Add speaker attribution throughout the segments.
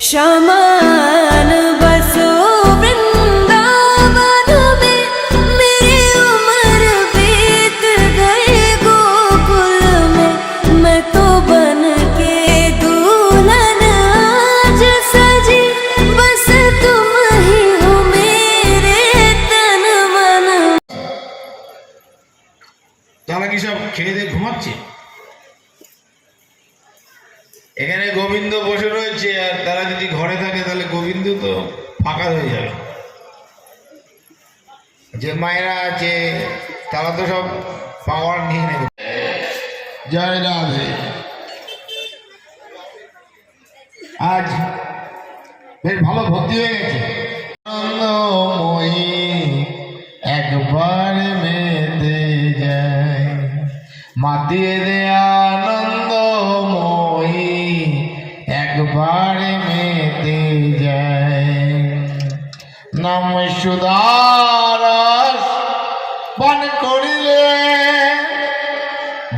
Speaker 1: शमान बसो वृंदावन में, मेरी उम्र बीत गई गोकुल में। मैं तो बन के दुल्हन आज सजी, बस तुम ही हो मेरे तन मन।
Speaker 2: তারা কি সব খেয়ে দিয়ে ঘুমাচ্ছে? এখানে গোবিন্দ বসে রয়েছে, আর তারা যদি ঘরে থাকে তাহলে গোবিন্দ তো ফাঁকা হয়ে যাবে। যে মায়েরা আছে তারা তো সব পাওয়ার নিয়ে নেবে। জয় রাধে। আজ বেশ ভালো ভর্তি হয়ে গেছে। আনন্দময়ী একবার মেতে যায়, মাতিয়ে দে আনন্দময়ী একবার মেতে যায়। নাম সুদারস পান করিলে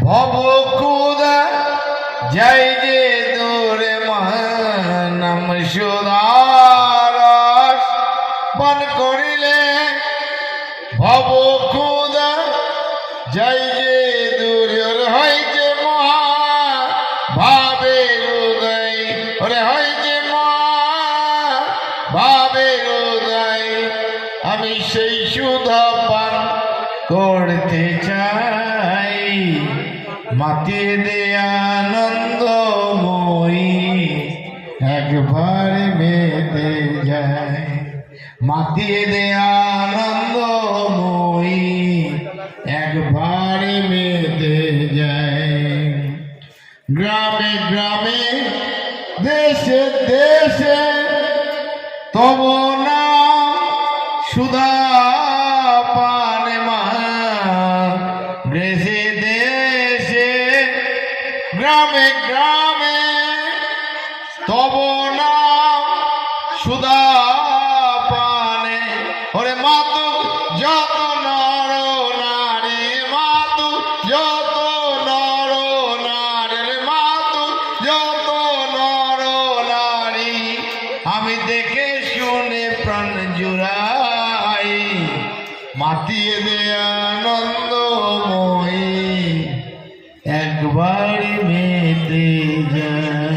Speaker 2: ভব কুদা যাই যে দূরে মা। নাম সুদারস পান করিলে ভব কুদা যাই যে দূরে। ওরে হয় যে মহা ভাবের উদয়, ওরে হয় যে মহা ভাবের উদয়। আমি সেই সুধা পান করতে চাই, মাতিয়ে দে আনন্দময়ী একবার মেতে যায়। মাতিয়ে দে আনন্দময়ী একবার মেতে যায়। গ্রামে গ্রামে দেশে দেশে তব নাম সুধা পান মা। দেশে দেশে গ্রামে গ্রামে তব নাম সুধা পানে। ওরে মাতু যত নর নারী, মাতু যত নর নারী, মাতু যত নর নারী। আমি দেখে শুনে প্রাণ জুড়াই, মাতিয়ে দে আনন্দময়ী একবার মেতে যায়।